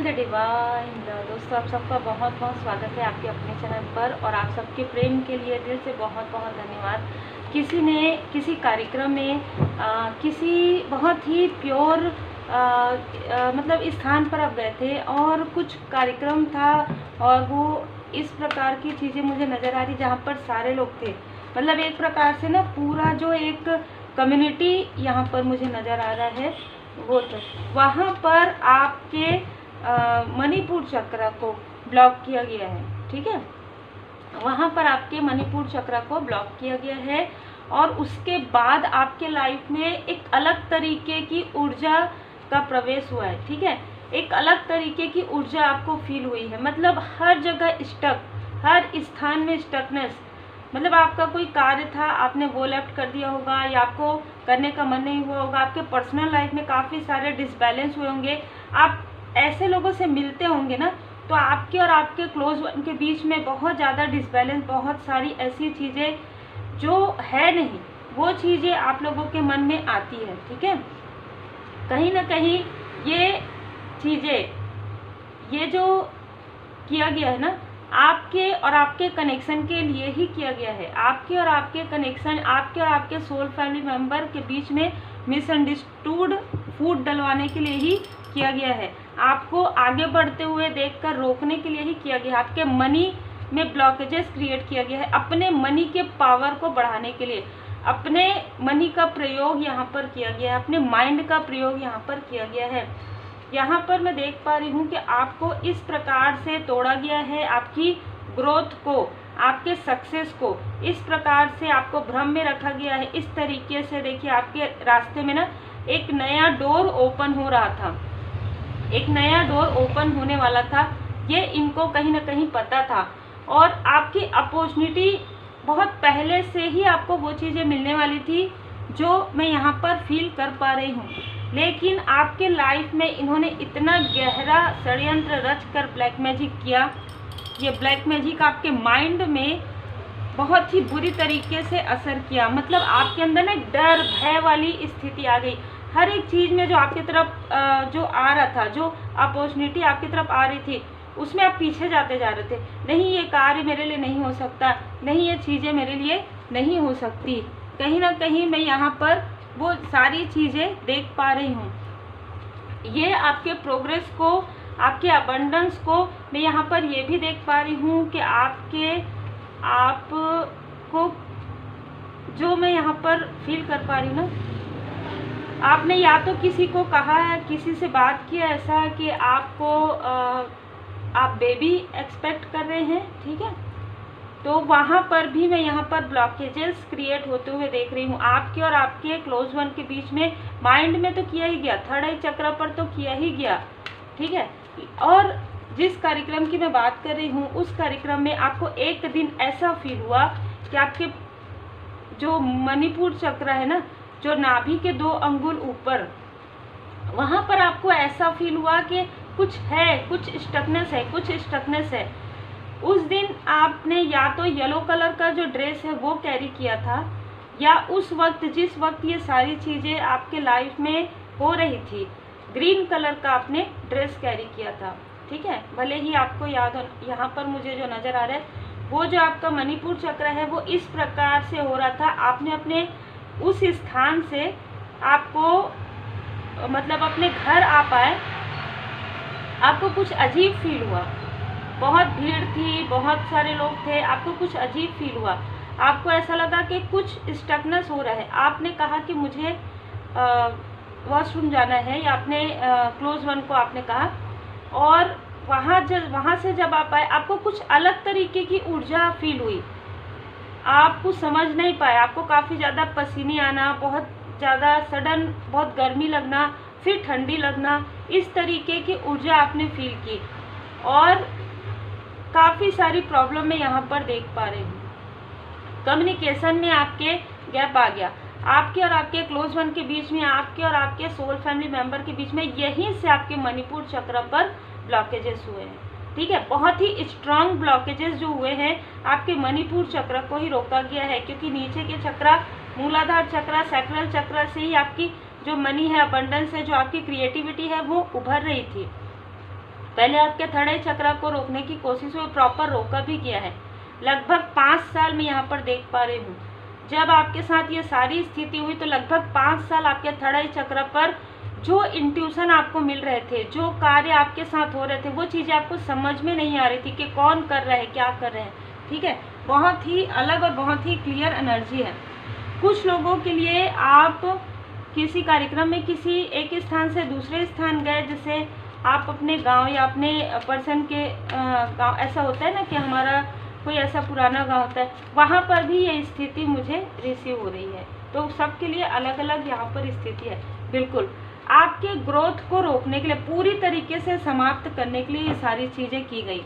Feel the divine love. दोस्तों, आप सबका बहुत बहुत स्वागत है आपके अपने चैनल पर, और आप सबके प्रेम के लिए दिल से बहुत बहुत धन्यवाद। किसी ने किसी कार्यक्रम में किसी बहुत ही प्योर मतलब स्थान पर आप गए थे और कुछ कार्यक्रम था, और वो इस प्रकार की चीज़ें मुझे नज़र आ रही जहाँ पर सारे लोग थे। मतलब एक प्रकार से ना पूरा जो एक कम्युनिटी यहाँ पर मुझे नज़र आ रहा है, वो तो वहाँ पर आपके मणिपुर चक्र को ब्लॉक किया गया है। ठीक है, वहाँ पर आपके मणिपुर चक्र को ब्लॉक किया गया है, और उसके बाद आपके लाइफ में एक अलग तरीके की ऊर्जा का प्रवेश हुआ है। ठीक है, एक अलग तरीके की ऊर्जा आपको फील हुई है। मतलब हर जगह स्टक, हर स्थान में स्टकनेस। मतलब आपका कोई कार्य था, आपने वो लेफ्ट कर दिया होगा, या आपको करने का मन नहीं हुआ होगा। आपके पर्सनल लाइफ में काफ़ी सारे डिसबैलेंस हुए होंगे। आप ऐसे लोगों से मिलते होंगे ना, तो आपके और आपके क्लोज वन के बीच में बहुत ज़्यादा डिसबैलेंस, बहुत सारी ऐसी चीज़ें जो है नहीं, वो चीज़ें आप लोगों के मन में आती है। ठीक है, कहीं ना कहीं ये चीज़ें, ये जो किया गया है ना, आपके और आपके कनेक्शन के लिए ही किया गया है। आपके और आपके कनेक्शन, आपके और आपके सोल फैमिली मेंबर के बीच में मिसअंडरस्टूड फूड डलवाने के लिए ही किया गया है। आपको आगे बढ़ते हुए देखकर रोकने के लिए ही किया गया है। आपके मनी में ब्लॉकेजेस क्रिएट किया गया है, अपने मनी के पावर को बढ़ाने के लिए। अपने मनी का प्रयोग यहाँ पर किया गया है, अपने माइंड का प्रयोग यहाँ पर किया गया है। यहाँ पर मैं देख पा रही हूँ कि आपको इस प्रकार से तोड़ा गया है, आपकी ग्रोथ को, आपके सक्सेस को इस प्रकार से आपको भ्रम में रखा गया है। इस तरीके से देखिए, आपके रास्ते में ना एक नया डोर ओपन हो रहा था, एक नया डोर ओपन होने वाला था। ये इनको कहीं ना कहीं पता था, और आपकी अपॉर्चुनिटी बहुत पहले से ही आपको वो चीज़ें मिलने वाली थी जो मैं यहाँ पर फील कर पा रही हूँ। लेकिन आपके लाइफ में इन्होंने इतना गहरा षड्यंत्र रच कर ब्लैक मैजिक किया। ये ब्लैक मैजिक आपके माइंड में बहुत ही बुरी तरीके से असर किया। मतलब आपके अंदर ना डर, भय वाली स्थिति आ गई। हर एक चीज़ में जो आपकी तरफ जो आ रहा था, जो अपॉर्चुनिटी आपकी तरफ आ रही थी, उसमें आप पीछे जाते जा रहे थे। नहीं, ये कार्य मेरे लिए नहीं हो सकता, नहीं ये चीज़ें मेरे लिए नहीं हो सकती। कहीं ना कहीं मैं यहाँ पर वो सारी चीज़ें देख पा रही हूँ। ये आपके प्रोग्रेस को, आपके अबंडेंस को मैं यहाँ पर ये भी देख पा रही हूँ कि आपको जो मैं यहाँ पर फील कर पा रही हूँ ना, आपने या तो किसी को कहा है, किसी से बात किया ऐसा कि आपको आप बेबी एक्सपेक्ट कर रहे हैं। ठीक है, तो वहाँ पर भी मैं यहाँ पर ब्लॉकेजेस क्रिएट होते हुए देख रही हूँ। आपके और आपके क्लोज वन के बीच में माइंड में तो किया ही गया, थर्ड आई चक्र पर तो किया ही गया। ठीक है, और जिस कार्यक्रम की मैं बात कर रही हूँ, उस कार्यक्रम में आपको एक दिन ऐसा फील हुआ कि आपके जो मणिपुर चक्र है ना, जो नाभि के 2 अंगुल ऊपर, वहाँ पर आपको ऐसा फील हुआ कि कुछ है, कुछ स्टकनेस है, कुछ स्टकनेस है। उस दिन आपने या तो येलो कलर का जो ड्रेस है वो कैरी किया था, या उस वक्त जिस वक्त ये सारी चीज़ें आपके लाइफ में हो रही थी, ग्रीन कलर का आपने ड्रेस कैरी किया था। ठीक है, भले ही आपको याद हो, यहाँ पर मुझे जो नज़र आ रहा है, वो जो आपका मणिपुर चक्र है वो इस प्रकार से हो रहा था। आपने अपने उस स्थान से आपको मतलब अपने घर आ पाए, आपको कुछ अजीब फील हुआ। बहुत भीड़ थी, बहुत सारे लोग थे, आपको कुछ अजीब फील हुआ। आपको ऐसा लगा कि कुछ स्टकनेस हो रहा है। आपने कहा कि मुझे वॉशरूम जाना है, या अपने क्लोज वन को आपने कहा, और वहाँ से जब आप आए, आपको कुछ अलग तरीके की ऊर्जा फील हुई। आप कुछ समझ नहीं पाए, आपको काफ़ी ज़्यादा पसीने आना, बहुत ज़्यादा सडन बहुत गर्मी लगना, फिर ठंडी लगना, इस तरीके की ऊर्जा आपने फील की, और काफ़ी सारी प्रॉब्लम मैं यहाँ पर देख पा रही हूँ। कम्युनिकेशन में आपके गैप आ गया, आपके और आपके क्लोज वन के बीच में, आपके और आपके सोल फैमिली मेंबर के बीच में, यहीं से आपके मणिपुर चक्र पर ब्लॉकेजेस हुए हैं। ठीक है, बहुत ही स्ट्रांग ब्लॉकेजेस जो हुए हैं, आपके मणिपुर चक्र को ही रोका गया है, क्योंकि नीचे के चक्र, मूलाधार चक्र, सैक्रल चक्र से ही आपकी जो मनी है, अबंडेंस है, जो आपकी क्रिएटिविटी है, वो उभर रही थी। पहले आपके थर्ड आई चक्र को रोकने की कोशिश हुई, प्रॉपर रोका भी गया है। लगभग 5 साल में यहाँ पर देख पा रही हूँ, जब आपके साथ ये सारी स्थिति हुई तो लगभग 5 साल आपके थर्ड आई चक्र पर जो इंट्यूशन आपको मिल रहे थे, जो कार्य आपके साथ हो रहे थे, वो चीज़ें आपको समझ में नहीं आ रही थी कि कौन कर रहा है, क्या कर रहे हैं। ठीक है, बहुत ही अलग और बहुत ही क्लियर एनर्जी है। कुछ लोगों के लिए आप किसी कार्यक्रम में किसी एक स्थान से दूसरे स्थान गए, जैसे आप अपने गांव या अपने पर्सन के गांव, ऐसा होता है ना कि हमारा कोई ऐसा पुराना गांव होता है, वहाँ पर भी ये स्थिति मुझे रिसीव हो रही है। तो सबके लिए अलग अलग यहाँ पर स्थिति है। बिल्कुल आपके ग्रोथ को रोकने के लिए, पूरी तरीके से समाप्त करने के लिए ये सारी चीज़ें की गई।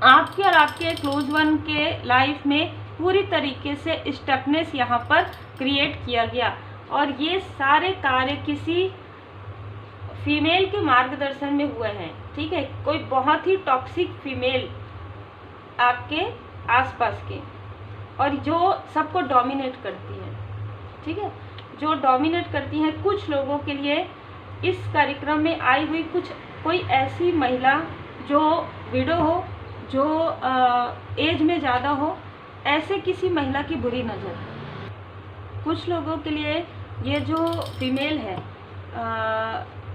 आपके और आपके क्लोज वन के लाइफ में पूरी तरीके से स्टकनेस यहाँ पर क्रिएट किया गया, और ये सारे कार्य किसी फीमेल के मार्गदर्शन में हुए हैं। ठीक है, कोई बहुत ही टॉक्सिक फीमेल आपके आसपास के, और जो सबको डोमिनेट करती है। ठीक है, जो डोमिनेट करती हैं। कुछ लोगों के लिए इस कार्यक्रम में आई हुई कोई ऐसी महिला जो विडो हो, जो एज में ज़्यादा हो, ऐसे किसी महिला की बुरी नज़र। कुछ लोगों के लिए ये जो फीमेल है,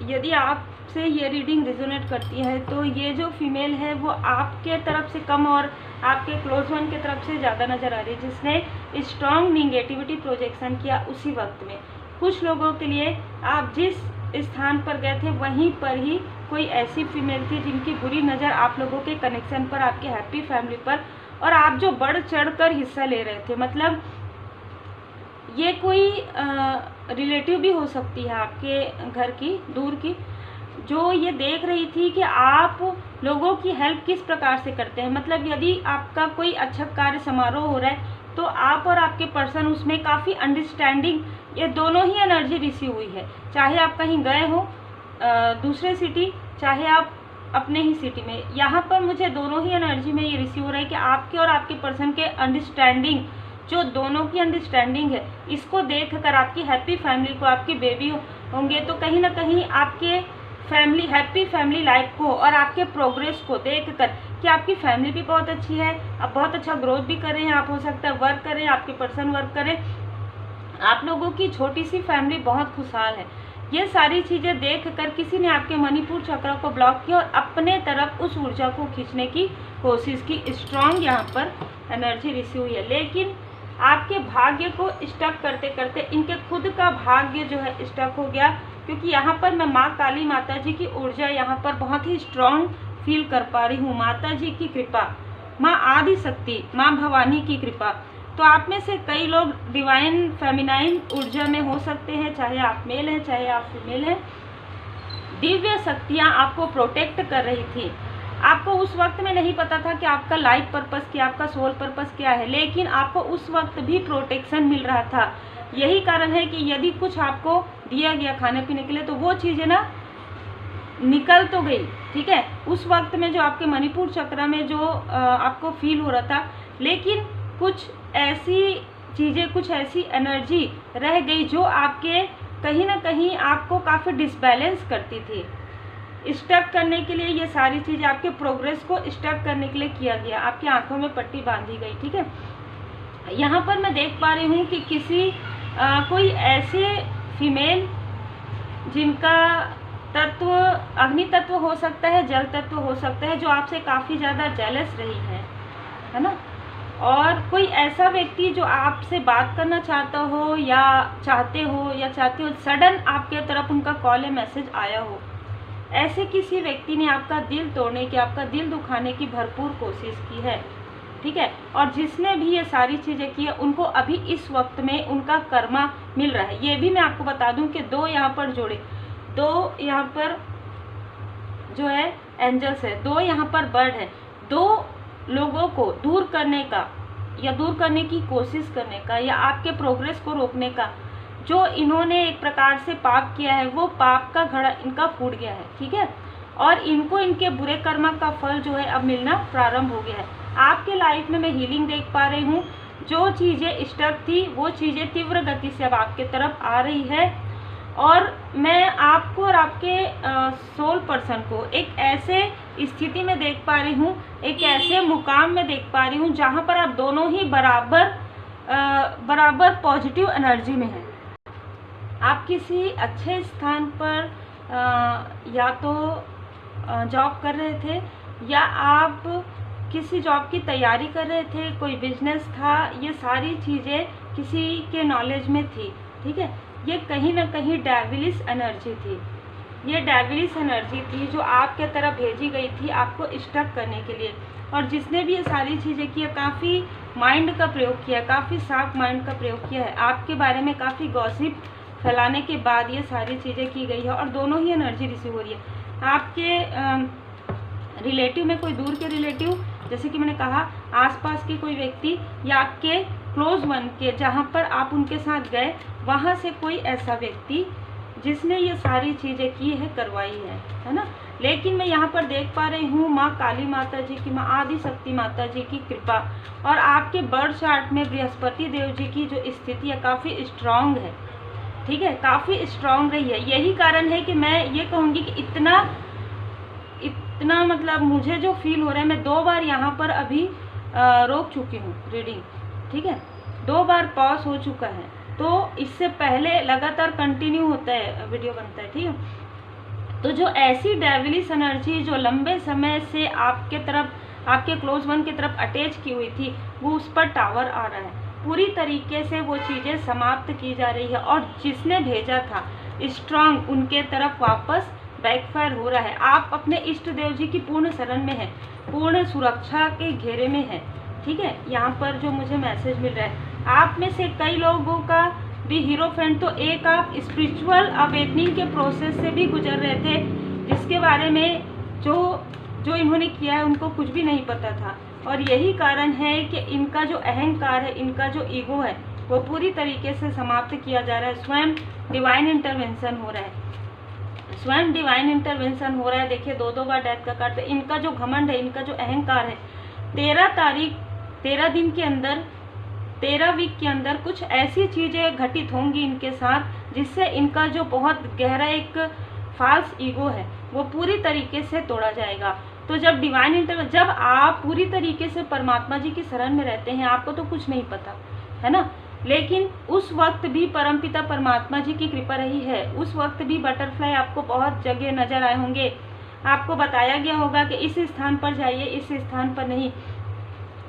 यदि आपसे ये रीडिंग रिजोनेट करती है तो ये जो फीमेल है वो आपके तरफ से कम और आपके क्लोज वन के तरफ से ज़्यादा नज़र आ रही है, जिसने स्ट्रॉन्ग निगेटिविटी प्रोजेक्शन किया उसी वक्त में। कुछ लोगों के लिए आप जिस स्थान पर गए थे वहीं पर ही कोई ऐसी फीमेल थी जिनकी बुरी नज़र आप लोगों के कनेक्शन पर, आपके हैप्पी फैमिली पर, और आप जो बढ़ चढ़ कर हिस्सा ले रहे थे। मतलब ये कोई रिलेटिव भी हो सकती है आपके घर की, दूर की, जो ये देख रही थी कि आप लोगों की हेल्प किस प्रकार से करते हैं। मतलब यदि आपका कोई अच्छा कार्य समारोह हो रहा है तो आप और आपके पर्सन उसमें काफ़ी अंडरस्टैंडिंग, ये दोनों ही एनर्जी रिसीव हुई है। चाहे आप कहीं गए हो दूसरे सिटी, चाहे आप अपने ही सिटी में, यहाँ पर मुझे दोनों ही एनर्जी में ये रिसीव हो रहा है कि आपके और आपके पर्सन के अंडरस्टैंडिंग, जो दोनों की अंडरस्टैंडिंग है, इसको देखकर आपकी हैप्पी फैमिली को, आपके बेबी होंगे तो कहीं ना कहीं आपके फैमिली, हैप्पी फैमिली लाइफ को और आपके प्रोग्रेस को देखकर कि आपकी फैमिली भी बहुत अच्छी है, आप बहुत अच्छा ग्रोथ भी कर रहे हैं, आप हो सकता है वर्क करें, आपके पर्सन वर्क करें, आप लोगों की छोटी सी फैमिली बहुत खुशहाल है। ये सारी चीज़ें देखकर किसी ने आपके मणिपुर चक्र को ब्लॉक किया और अपने तरफ उस ऊर्जा को खींचने की कोशिश की। स्ट्रॉन्ग यहाँ पर एनर्जी रिसीव हुई है, लेकिन आपके भाग्य को स्टक करते करते इनके खुद का भाग्य जो है स्टक हो गया, क्योंकि यहाँ पर मैं माँ काली माता जी की ऊर्जा यहाँ पर बहुत ही स्ट्रॉन्ग फील कर पा रही हूँ। माता जी की कृपा, माँ आदि शक्ति, माँ भवानी की कृपा। तो आप में से कई लोग डिवाइन फेमिनाइन ऊर्जा में हो सकते हैं, चाहे आप मेल हैं चाहे आप फीमेल हैं। दिव्य शक्तियाँ आपको प्रोटेक्ट कर रही थी। आपको उस वक्त में नहीं पता था कि आपका लाइफ पर्पस क्या, आपका सोल पर्पस क्या है, लेकिन आपको उस वक्त भी प्रोटेक्शन मिल रहा था। यही कारण है कि यदि कुछ आपको दिया गया खाने पीने के लिए तो वो चीज़ें ना निकल तो गई। ठीक है, उस वक्त में जो आपके मणिपुर चक्र में जो आपको फील हो रहा था, लेकिन कुछ ऐसी चीज़ें, कुछ ऐसी एनर्जी रह गई जो आपके कहीं ना कहीं आपको काफ़ी डिसबैलेंस करती थी। स्टक करने के लिए ये सारी चीज़ें, आपके प्रोग्रेस को स्टक करने के लिए किया गया, आपकी आंखों में पट्टी बांधी गई। ठीक है, यहाँ पर मैं देख पा रही हूँ कि किसी कोई ऐसे फीमेल जिनका तत्व अग्नि तत्व हो सकता है, जल तत्व हो सकता है, जो आपसे काफ़ी ज़्यादा जेलस रही है ना। और कोई ऐसा व्यक्ति जो आपसे बात करना चाहता हो या चाहते हो, सडन आपके तरफ उनका कॉल या मैसेज आया हो, ऐसे किसी व्यक्ति ने आपका दिल तोड़ने की, आपका दिल दुखाने की भरपूर कोशिश की है। ठीक है, और जिसने भी ये सारी चीज़ें की है उनको अभी इस वक्त में उनका कर्मा मिल रहा है। ये भी मैं आपको बता दूं कि 2 यहाँ पर जोड़े, 2 यहाँ पर जो है एंजल्स है, 2 यहाँ पर बर्ड है। 2 लोगों को दूर करने का या दूर करने की कोशिश करने का या आपके प्रोग्रेस को रोकने का, जो इन्होंने एक प्रकार से पाप किया है, वो पाप का घड़ा इनका फूट गया है। ठीक है, और इनको इनके बुरे कर्म का फल जो है अब मिलना प्रारंभ हो गया है। आपके लाइफ में मैं हीलिंग देख पा रही हूँ। जो चीज़ें स्टक थी वो चीज़ें तीव्र गति से अब आपके तरफ आ रही है। और मैं आपको और आपके सोल पर्सन को एक ऐसे स्थिति में देख पा रही हूँ, एक ऐसे मुकाम में देख पा रही हूँ जहाँ पर आप दोनों ही बराबर पॉजिटिव एनर्जी में हैं। आप किसी अच्छे स्थान पर या तो जॉब कर रहे थे, या आप किसी जॉब की तैयारी कर रहे थे, कोई बिजनेस था, ये सारी चीज़ें किसी के नॉलेज में थी, ठीक है। ये कहीं ना कहीं डेविलिश एनर्जी थी, ये डेविलिश एनर्जी थी जो आपके तरफ भेजी गई थी आपको स्टक करने के लिए। और जिसने भी ये सारी चीज़ें की है, काफ़ी माइंड का प्रयोग किया है, काफ़ी शार्प माइंड का प्रयोग किया है, आपके बारे में काफ़ी गॉसिप फैलाने के बाद ये सारी चीज़ें की गई है। और दोनों ही एनर्जी रिसीव हो रही है। आपके रिलेटिव में कोई दूर के रिलेटिव, जैसे कि मैंने कहा आसपास के कोई व्यक्ति, या आपके क्लोज वन के जहाँ पर आप उनके साथ गए, वहाँ से कोई ऐसा व्यक्ति जिसने ये सारी चीज़ें की है, करवाई है ना। लेकिन मैं यहाँ पर देख पा रही हूँ माँ काली माता जी की, माँ आदि शक्ति माता जी की कृपा, और आपके बर्थ चार्ट में बृहस्पति देव जी की जो स्थिति है काफ़ी स्ट्रांग है, ठीक है, काफ़ी स्ट्रांग रही है। यही कारण है कि मैं ये कहूँगी कि इतना मतलब मुझे जो फील हो रहा है, मैं 2 बार यहाँ पर अभी रोक चुकी हूँ रीडिंग, ठीक है, 2 बार पॉज हो चुका है। तो इससे पहले लगातार कंटिन्यू होता है, वीडियो बनता है, ठीक है। तो जो ऐसी डेविलिश एनर्जी जो लंबे समय से आपके तरफ, आपके क्लोज वन की तरफ अटैच की हुई थी, वो उस पर टावर आ रहा है, पूरी तरीके से वो चीज़ें समाप्त की जा रही है। और जिसने भेजा था स्ट्रांग, उनके तरफ वापस बैकफायर हो रहा है। आप अपने इष्ट देव जी की पूर्ण शरण में है, पूर्ण सुरक्षा के घेरे में है, ठीक है। यहाँ पर जो मुझे मैसेज मिल रहा है, आप में से कई लोगों का भी हीरोफेंट, तो एक आप स्पिरिचुअल अवेकनिंग के प्रोसेस से भी गुजर रहे थे, जिसके बारे में जो इन्होंने किया है उनको कुछ भी नहीं पता था। और यही कारण है कि इनका जो अहंकार है, इनका जो ईगो है, वो पूरी तरीके से समाप्त किया जा रहा है। स्वयं डिवाइन इंटरवेंशन हो रहा है, स्वयं डिवाइन इंटरवेंशन हो रहा है। देखिए 2 बार डेथ का कार्ड। इनका जो घमंड है, इनका जो अहंकार है, 13 दिन के अंदर, 13 वीक के अंदर कुछ ऐसी चीज़ें घटित होंगी इनके साथ, जिससे इनका जो बहुत गहरा एक फाल्स ईगो है वो पूरी तरीके से तोड़ा जाएगा। तो जब डिवाइन जब आप पूरी तरीके से परमात्मा जी की शरण में रहते हैं, आपको तो कुछ नहीं पता है ना, लेकिन उस वक्त भी परमपिता परमात्मा जी की कृपा रही है। उस वक्त भी बटरफ्लाई आपको बहुत जगह नजर आए होंगे, आपको बताया गया होगा कि इस स्थान पर जाइए, इस स्थान पर नहीं।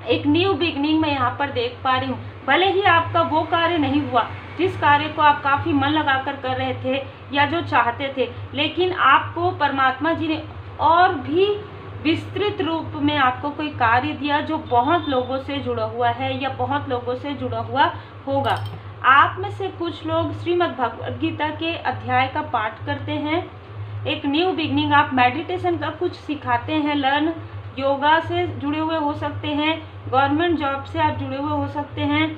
एक न्यू बिगनिंग मैं यहाँ पर देख पा रही हूँ। भले ही आपका वो कार्य नहीं हुआ जिस कार्य को आप काफ़ी मन लगाकर कर रहे थे या जो चाहते थे, लेकिन आपको परमात्मा जी ने और भी विस्तृत रूप में आपको कोई कार्य दिया जो बहुत लोगों से जुड़ा हुआ है या बहुत लोगों से जुड़ा हुआ होगा। आप में से कुछ लोग श्रीमद् भगवद गीता के अध्याय का पाठ करते हैं। एक न्यू बिगनिंग, आप मेडिटेशन का कुछ सिखाते हैं, लर्न योगा से जुड़े हुए हो सकते हैं, गवर्नमेंट जॉब से आप जुड़े हुए हो सकते हैं,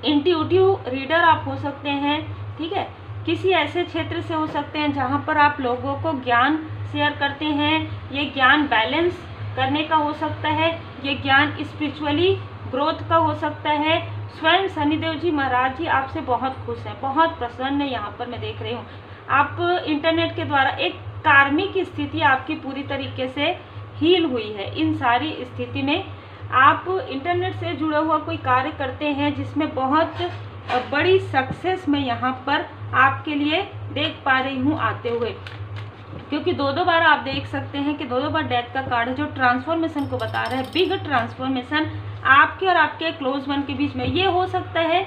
इंट्यूटिव रीडर आप हो सकते हैं, ठीक है। किसी ऐसे क्षेत्र से हो सकते हैं जहाँ पर आप लोगों को ज्ञान शेयर करते हैं। ये ज्ञान बैलेंस करने का हो सकता है, ये ज्ञान स्पिरिचुअली ग्रोथ का हो सकता है। स्वयं शनिदेव जी महाराज जी आपसे बहुत खुश हैं, बहुत प्रसन्न है, यहाँ पर मैं देख रही हूँ। आप इंटरनेट के द्वारा एक कार्मिक स्थिति आपकी पूरी तरीके से हील हुई है। इन सारी स्थिति में आप इंटरनेट से जुड़ा हुआ कोई कार्य करते हैं जिसमें बहुत बड़ी सक्सेस मैं यहाँ पर आपके लिए देख पा रही हूँ आते हुए, क्योंकि 2 बार आप देख सकते हैं कि 2 बार डेथ का कार्ड है जो ट्रांसफॉर्मेशन को बता रहा है। बिग ट्रांसफॉर्मेशन आपके और आपके क्लोज वन के बीच में। ये हो सकता है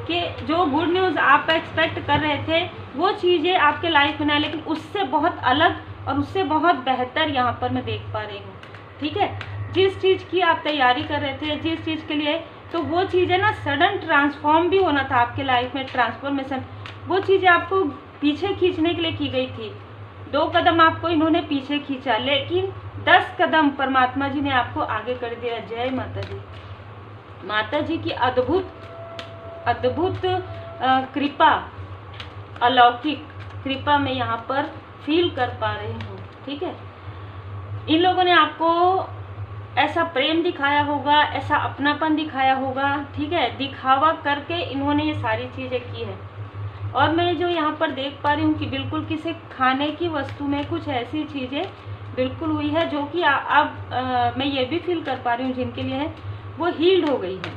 कि जो गुड न्यूज़ आप एक्सपेक्ट कर रहे थे वो चीज़ें आपके लाइफ में ना, लेकिन उससे बहुत अलग और उससे बहुत बेहतर यहाँ पर मैं देख पा रही हूँ, ठीक है। जिस चीज़ की आप तैयारी कर रहे थे, जिस चीज़ के लिए, तो वो चीज़ें ना सडन ट्रांसफॉर्म भी होना था आपके लाइफ में, ट्रांसफॉर्मेशन। वो चीज़ें आपको पीछे खींचने के लिए की गई थी। 2 कदम आपको इन्होंने पीछे खींचा, लेकिन 10 कदम परमात्मा जी ने आपको आगे कर दिया। जय माता जी। माता जी की अद्भुत अद्भुत कृपा, अलौकिक कृपा मैं यहाँ पर फील कर पा रही हूँ, ठीक है। इन लोगों ने आपको ऐसा प्रेम दिखाया होगा, ऐसा अपनापन दिखाया होगा, ठीक है। दिखावा करके इन्होंने ये सारी चीज़ें की है। और मैं जो यहाँ पर देख पा रही हूँ कि बिल्कुल किसी खाने की वस्तु में कुछ ऐसी चीज़ें बिल्कुल हुई है जो कि अब मैं ये भी फील कर पा रही हूँ जिनके लिए है वो हील्ड हो गई है।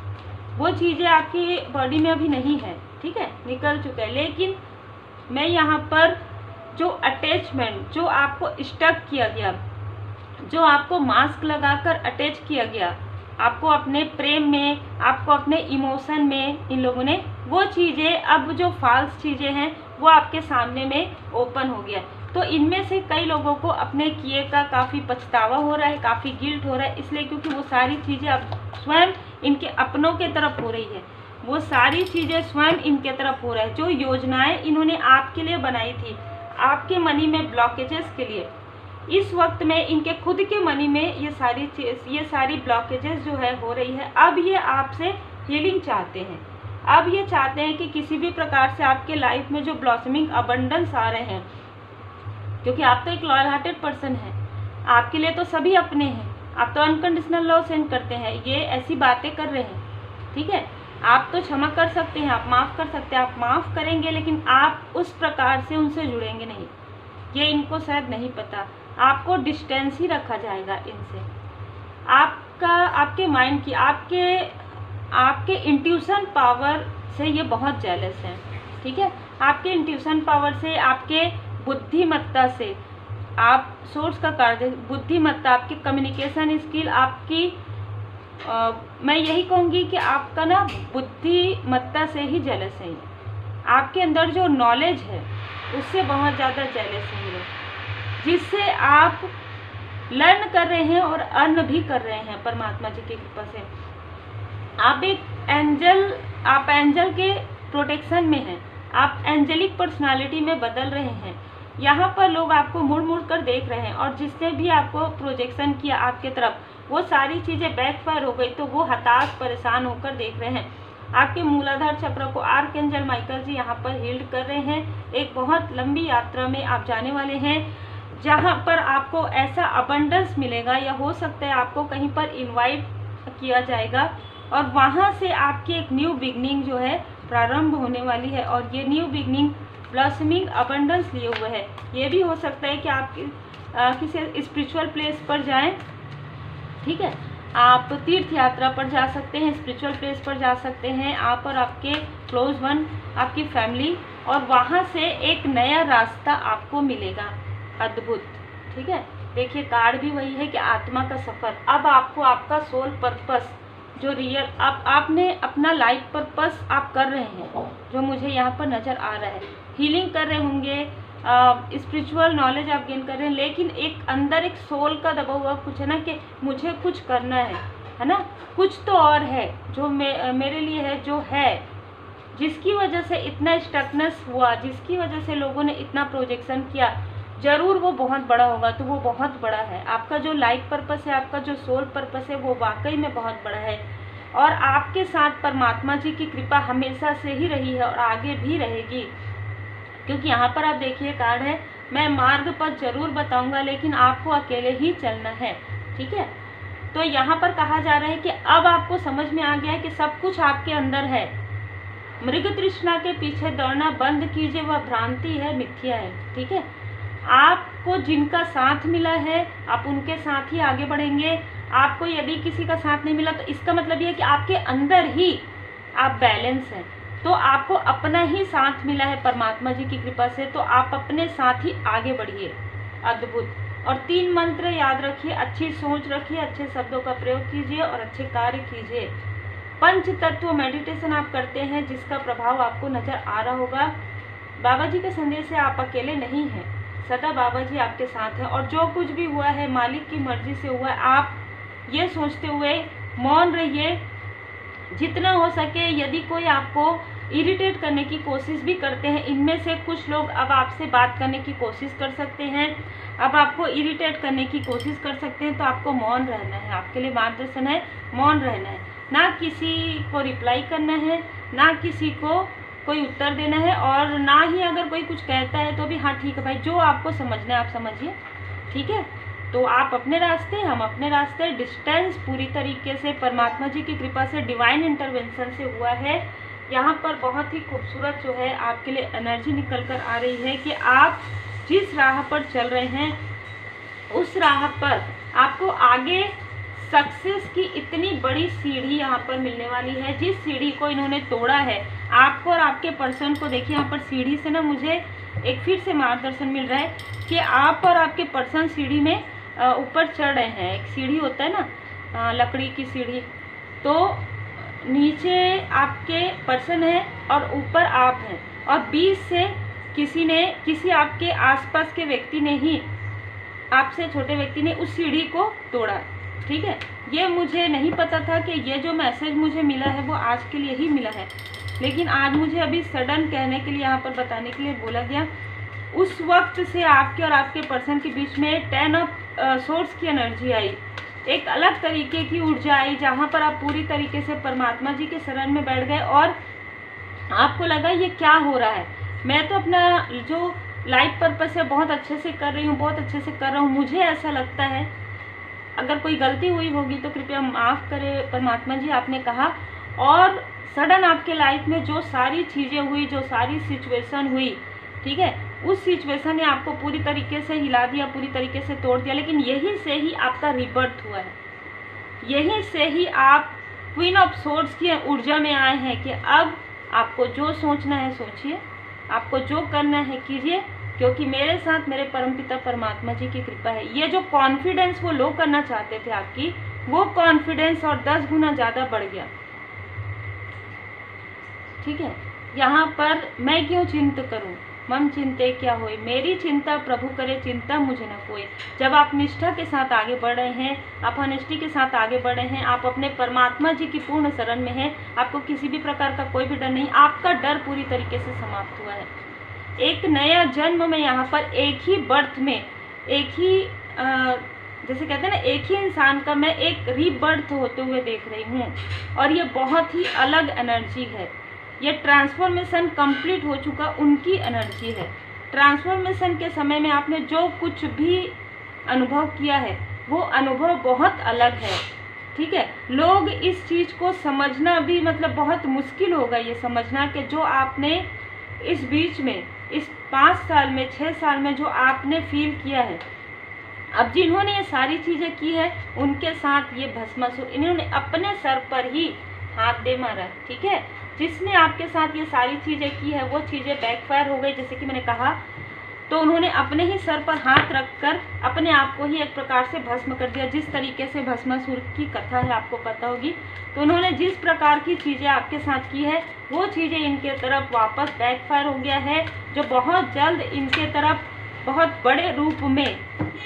वो चीज़ें आपकी बॉडी में अभी नहीं है, ठीक है, निकल चुका है। लेकिन मैं यहाँ पर जो अटैचमेंट, जो आपको स्टक किया गया, जो आपको मास्क लगाकर अटैच किया गया, आपको अपने प्रेम में, आपको अपने इमोशन में, इन लोगों ने वो चीज़ें, अब जो फाल्स चीज़ें हैं वो आपके सामने में ओपन हो गया। तो इनमें से कई लोगों को अपने किए का काफ़ी पछतावा हो रहा है, काफ़ी गिल्ट हो रहा है, इसलिए क्योंकि वो सारी चीज़ें अब स्वयं इनके अपनों के तरफ हो रही है। वो सारी चीज़ें स्वयं इनके तरफ हो रहा है। जो योजनाएं इन्होंने आपके लिए बनाई थी, आपके मनी में ब्लॉकेजेस के लिए, इस वक्त में इनके खुद के मनी में ये सारी ब्लॉकेजेस जो है हो रही है। अब ये आपसे हीलिंग चाहते हैं। अब ये चाहते हैं कि किसी भी प्रकार से आपके लाइफ में जो ब्लॉसमिंग अबंडेंस आ रहे हैं, क्योंकि आप तो एक लॉयल हार्टेड पर्सन हैं, आपके लिए तो सभी अपने हैं, आप तो अनकंडीशनल लव सेंड करते हैं। ये ऐसी बातें कर रहे हैं, ठीक है, आप तो क्षमा कर सकते हैं, आप माफ़ कर सकते हैं, आप माफ़ करेंगे, लेकिन आप उस प्रकार से उनसे जुड़ेंगे नहीं। ये इनको शायद नहीं पता, आपको डिस्टेंस ही रखा जाएगा इनसे। आपके माइंड की, आपके इंट्यूशन पावर से ये बहुत जेलस हैं, ठीक है। आपके इंट्यूशन पावर से, आपके बुद्धिमत्ता से, आप सोर्स का कार्य, बुद्धिमत्ता, आपकी कम्युनिकेशन स्किल, आपकी मैं यही कहूँगी कि आपका ना बुद्धिमत्ता से ही जेलस है। आपके अंदर जो नॉलेज है उससे बहुत ज़्यादा जेलस है ये, जिससे आप लर्न कर रहे हैं और अर्न भी कर रहे हैं परमात्मा जी की कृपा से। आप एक एंजल, आप एंजल के प्रोटेक्शन में हैं, आप एंजेलिक पर्सनालिटी में बदल रहे हैं। यहाँ पर लोग आपको मुड़ मुड़ कर देख रहे हैं, और जिसने भी आपको प्रोजेक्शन किया आपके तरफ, वो सारी चीज़ें बैकफायर हो गई, तो वो हताश, परेशान होकर देख रहे हैं। आपके मूलाधार चक्र को आर्कएंजल माइकल जी यहाँ पर हील्ड कर रहे हैं। एक बहुत लंबी यात्रा में आप जाने वाले हैं, जहाँ पर आपको ऐसा अबंडेंस मिलेगा, या हो सकता है आपको कहीं पर इनवाइट किया जाएगा, और वहाँ से आपकी एक न्यू बिगनिंग जो है प्रारंभ होने वाली है। और ये न्यू बिगनिंग ब्लॉसमिंग अबंडेंस लिए हुए है। ये भी हो सकता है कि आप किसी स्पिरिचुअल प्लेस पर जाएं, ठीक है, आप तीर्थ यात्रा पर जा सकते हैं, स्पिरिचुअल प्लेस पर जा सकते हैं, आप और आपके क्लोज वन, आपकी फैमिली, और वहाँ से एक नया रास्ता आपको मिलेगा, अद्भुत, ठीक है। देखिए कार्ड भी वही है कि आत्मा का सफ़र। अब आपको आपका सोल पर्पस जो रियल, आपने अपना लाइफ पर्पस आप कर रहे हैं, जो मुझे यहाँ पर नज़र आ रहा है। हीलिंग कर रहे होंगे, स्पिरिचुअल नॉलेज आप गेन कर रहे हैं, लेकिन एक अंदर एक सोल का दबा हुआ कुछ है ना, कि मुझे कुछ करना है ना, कुछ तो और है जो मेरे लिए है, जो है, जिसकी वजह से इतना स्टकनेस हुआ, जिसकी वजह से लोगों ने इतना प्रोजेक्शन किया, ज़रूर वो बहुत बड़ा होगा। तो वो बहुत बड़ा है। आपका जो लाइफ पर्पस है, आपका जो सोल पर्पस है, वो वाकई में बहुत बड़ा है, और आपके साथ परमात्मा जी की कृपा हमेशा से ही रही है और आगे भी रहेगी। क्योंकि यहाँ पर आप देखिए कार्ड है, मैं मार्ग पर जरूर बताऊंगा, लेकिन आपको अकेले ही चलना है, ठीक है। तो यहाँ पर कहा जा रहा है कि अब आपको समझ में आ गया है कि सब कुछ आपके अंदर है। मृग तृष्णा के पीछे दौड़ना बंद कीजिए, वह भ्रांति है, मिथ्या है, ठीक है। आपको जिनका साथ मिला है, आप उनके साथ ही आगे बढ़ेंगे। आपको यदि किसी का साथ नहीं मिला, तो इसका मतलब ये है कि आपके अंदर ही आप बैलेंस हैं। तो आपको अपना ही साथ मिला है परमात्मा जी की कृपा से, तो आप अपने साथ ही आगे बढ़िए, अद्भुत। और 3 मंत्र याद रखिए, अच्छी सोच रखिए, अच्छे शब्दों का प्रयोग कीजिए और अच्छे कार्य कीजिए। पंच तत्व मेडिटेशन आप करते हैं, जिसका प्रभाव आपको नजर आ रहा होगा। बाबा जी के संदेश से आप अकेले नहीं हैं, सदा बाबा जी आपके साथ हैं, और जो कुछ भी हुआ है मालिक की मर्जी से हुआ है। आप ये सोचते हुए मौन रहिए जितना हो सके। यदि कोई आपको इरिटेट करने की कोशिश भी करते हैं, इनमें से कुछ लोग अब आपसे बात करने की कोशिश कर सकते हैं, अब आपको इरिटेट करने की कोशिश कर सकते हैं, तो आपको मौन रहना है। आपके लिए मार्गदर्शन है, मौन रहना है, ना किसी को रिप्लाई करना है, ना किसी को कोई उत्तर देना है, और ना ही अगर कोई कुछ कहता है तो भी हाँ ठीक है भाई, जो आपको समझना है आप समझिए, ठीक है। तो आप अपने रास्ते, हम अपने रास्ते। डिस्टेंस पूरी तरीके से परमात्मा जी की कृपा से, डिवाइन इंटरवेंशन से हुआ है। यहाँ पर बहुत ही खूबसूरत जो है आपके लिए एनर्जी निकल कर आ रही है कि आप जिस राह पर चल रहे हैं उस राह पर आपको आगे सक्सेस की इतनी बड़ी सीढ़ी यहाँ पर मिलने वाली है। जिस सीढ़ी को इन्होंने तोड़ा है, आपको और आपके पर्सन को, देखिए यहाँ पर सीढ़ी से ना मुझे एक फिर से मार्गदर्शन मिल रहा है कि आप और आपके पर्सन सीढ़ी में ऊपर चढ़ रहे हैं। एक सीढ़ी होता है ना, लकड़ी की सीढ़ी, तो नीचे आपके पर्सन है और ऊपर आप हैं, और बीच से किसी आपके आसपास के व्यक्ति ने ही, आपसे छोटे व्यक्ति ने उस सीढ़ी को तोड़ा। ठीक है, ये मुझे नहीं पता था कि ये जो मैसेज मुझे मिला है वो आज के लिए ही मिला है, लेकिन आज मुझे अभी सडन कहने के लिए, यहाँ पर बताने के लिए बोला गया। उस वक्त से आपके और आपके पर्सन के बीच में 10 ऑफ सोर्स की एनर्जी आई, एक अलग तरीके की ऊर्जा आई, जहाँ पर आप पूरी तरीके से परमात्मा जी के शरण में बैठ गए और आपको लगा ये क्या हो रहा है, मैं तो अपना जो लाइफ पर्पस है बहुत अच्छे से कर रही हूँ, बहुत अच्छे से कर रहा हूँ, मुझे ऐसा लगता है अगर कोई गलती हुई होगी तो कृपया माफ़ करें परमात्मा जी, आपने कहा। और सडन आपके लाइफ में जो सारी चीज़ें हुई, जो सारी सिचुएशन हुई, ठीक है, उस सिचुएशन ने आपको पूरी तरीके से हिला दिया, पूरी तरीके से तोड़ दिया, लेकिन यहीं से ही आपका रिबर्थ हुआ है, यहीं से ही आप क्वीन ऑफ सोर्ड्स की ऊर्जा में आए हैं कि अब आपको जो सोचना है सोचिए, आपको जो करना है कीजिए, क्योंकि मेरे साथ मेरे परमपिता परमात्मा जी की कृपा है। ये जो कॉन्फिडेंस वो लो करना चाहते थे आपकी, वो कॉन्फिडेंस और 10 गुना ज़्यादा बढ़ गया। ठीक है, यहाँ पर मैं क्यों चिंता करूँ, मम चिंते क्या होए, मेरी चिंता प्रभु करे, चिंता मुझे न कोई। जब आप निष्ठा के साथ आगे बढ़ रहे हैं, आप ऑनेस्टी के साथ आगे बढ़ रहे हैं, आप अपने परमात्मा जी की पूर्ण शरण में हैं, आपको किसी भी प्रकार का कोई भी डर नहीं, आपका डर पूरी तरीके से समाप्त हुआ है। एक नया जन्म में यहाँ पर एक ही बर्थ में, एक ही जैसे कहते हैं ना, एक ही इंसान का मैं एक रीबर्थ होते हुए देख रही हूँ, और ये बहुत ही अलग एनर्जी है। ये ट्रांसफॉर्मेशन कंप्लीट हो चुका उनकी एनर्जी है। ट्रांसफॉर्मेशन के समय में आपने जो कुछ भी अनुभव किया है वो अनुभव बहुत अलग है। ठीक है, लोग इस चीज़ को समझना भी मतलब बहुत मुश्किल होगा ये समझना कि जो आपने इस बीच में, इस 5 साल में, 6 साल में जो आपने फील किया है, अब जिन्होंने ये सारी चीज़ें की है उनके साथ ये भस्मासुर इन्होंने अपने सर पर ही हाथ दे मारा। ठीक है, जिसने आपके साथ ये सारी चीज़ें की है वो चीज़ें बैकफायर हो गई, जैसे कि मैंने कहा, तो उन्होंने अपने ही सर पर हाथ रखकर अपने आप को ही एक प्रकार से भस्म कर दिया। जिस तरीके से भस्मासुर की कथा है आपको पता होगी, तो उन्होंने जिस प्रकार की चीज़ें आपके साथ की है वो चीज़ें इनके तरफ वापस बैकफायर हो गया है, जो बहुत जल्द इनके तरफ बहुत बड़े रूप में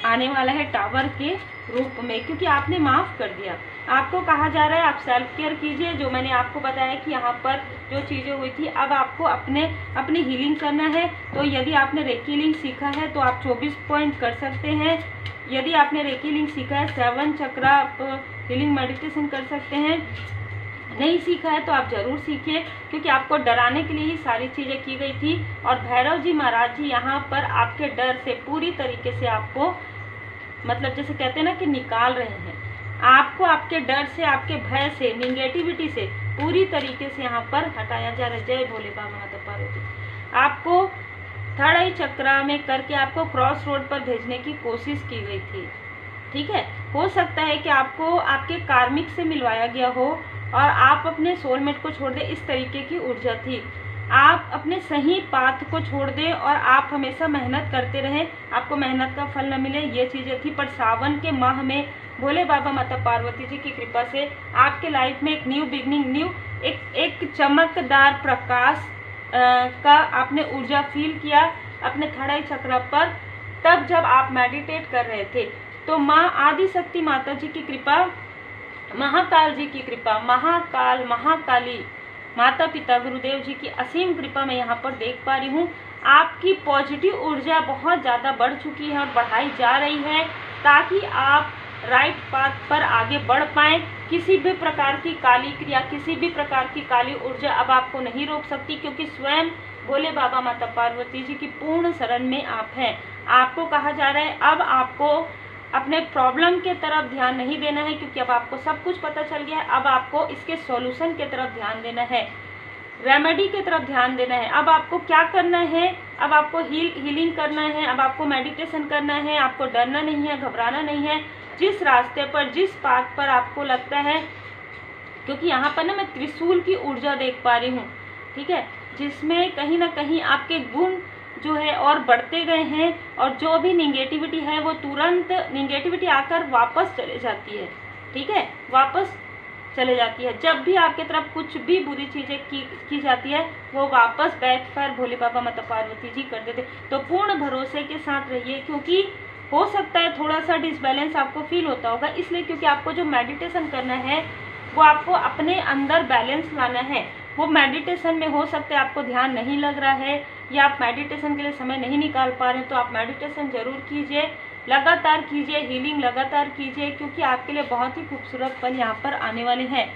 आने वाला है, टावर के रूप में, क्योंकि आपने माफ़ कर दिया। आपको कहा जा रहा है आप सेल्फ केयर कीजिए, जो मैंने आपको बताया कि यहाँ पर जो चीज़ें हुई थी, अब आपको अपनी हीलिंग करना है। तो यदि आपने रेकी हीलिंग सीखा है तो आप 24 पॉइंट कर सकते हैं। यदि आपने रेकी हीलिंग सीखा है, 7 चक्रा आप हीलिंग मेडिटेशन कर सकते हैं। नहीं सीखा है तो आप ज़रूर सीखिए, क्योंकि आपको डराने के लिए ही सारी चीज़ें की गई थी। और भैरव जी महाराज जी यहाँ पर आपके डर से पूरी तरीके से आपको, मतलब जैसे कहते हैं ना कि निकाल रहे हैं आपको, आपके डर से, आपके भय से, निगेटिविटी से पूरी तरीके से यहाँ पर हटाया जा रहा है। जय भोले बाबा माता पार्वती। आपको थर्ड आई चक्रा में करके आपको क्रॉस रोड पर भेजने की कोशिश की गई थी। ठीक है, हो सकता है कि आपको आपके कार्मिक से मिलवाया गया हो और आप अपने सोलमेट को छोड़ दें, इस तरीके की ऊर्जा थी। आप अपने सही पाथ को छोड़ दें और आप हमेशा मेहनत करते रहें, आपको मेहनत का फल न मिले, ये चीज़ें थी। पर सावन के माह में भोले बाबा माता पार्वती जी की कृपा से आपके लाइफ में एक न्यू बिगनिंग, एक चमकदार प्रकाश का आपने ऊर्जा फील किया अपने थर्ड आई चक्र पर, तब जब आप मेडिटेट कर रहे थे। तो माँ आदि शक्ति माता जी की कृपा, महाकाल जी की कृपा, महाकाल महाकाली माता पिता गुरुदेव जी की असीम कृपा मैं यहाँ पर देख पा रही हूँ। आपकी पॉजिटिव ऊर्जा बहुत ज़्यादा बढ़ चुकी है और बढ़ाई जा रही है, ताकि आप राइट पाथ पर आगे बढ़ पाएँ। किसी भी प्रकार की काली क्रिया, किसी भी प्रकार की काली ऊर्जा अब आपको नहीं रोक सकती, क्योंकि स्वयं भोले बाबा माता पार्वती जी की पूर्ण शरण में आप हैं। आपको कहा जा रहा है अब आपको अपने प्रॉब्लम के तरफ ध्यान नहीं देना है, क्योंकि अब आपको सब कुछ पता चल गया है। अब आपको इसके सॉल्यूशन के तरफ ध्यान देना है। रेमेडी की तरफ ध्यान देना है। अब आपको क्या करना है, अब आपको हीलिंग करना है, अब आपको मेडिटेशन करना है, आपको डरना नहीं है, घबराना नहीं है। जिस रास्ते पर, जिस पाथ पर आपको लगता है, क्योंकि यहाँ पर ना मैं त्रिशूल की ऊर्जा देख पा रही हूँ, ठीक है, जिसमें कहीं ना कहीं आपके गुण जो है और बढ़ते गए हैं, और जो भी निगेटिविटी है वो तुरंत निगेटिविटी आकर वापस चले जाती है, ठीक है, वापस चले जाती है। जब भी आपके तरफ कुछ भी बुरी चीज़ें की जाती है, वो वापस बैकफायर भोले बाबा माता पार्वती जी कर देते। तो पूर्ण भरोसे के साथ रहिए, क्योंकि हो सकता है थोड़ा सा डिसबैलेंस आपको फील होता होगा, इसलिए क्योंकि आपको जो मेडिटेशन करना है वो आपको अपने अंदर बैलेंस लाना है। वो मेडिटेशन में हो सकता है आपको ध्यान नहीं लग रहा है, या आप मेडिटेशन के लिए समय नहीं निकाल पा रहे हैं, तो आप मेडिटेशन ज़रूर कीजिए, लगातार कीजिए, हीलिंग लगातार कीजिए, क्योंकि आपके लिए बहुत ही खूबसूरत पल यहाँ पर आने वाले हैं।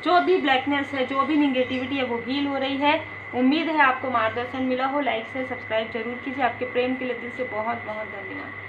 जो भी ब्लैकनेस है, जो भी निगेटिविटी है, वो हील हो रही है। उम्मीद है आपको मार्गदर्शन मिला हो। लाइक से सब्सक्राइब जरूर कीजिए। आपके प्रेम के लिए दिल से बहुत बहुत धन्यवाद।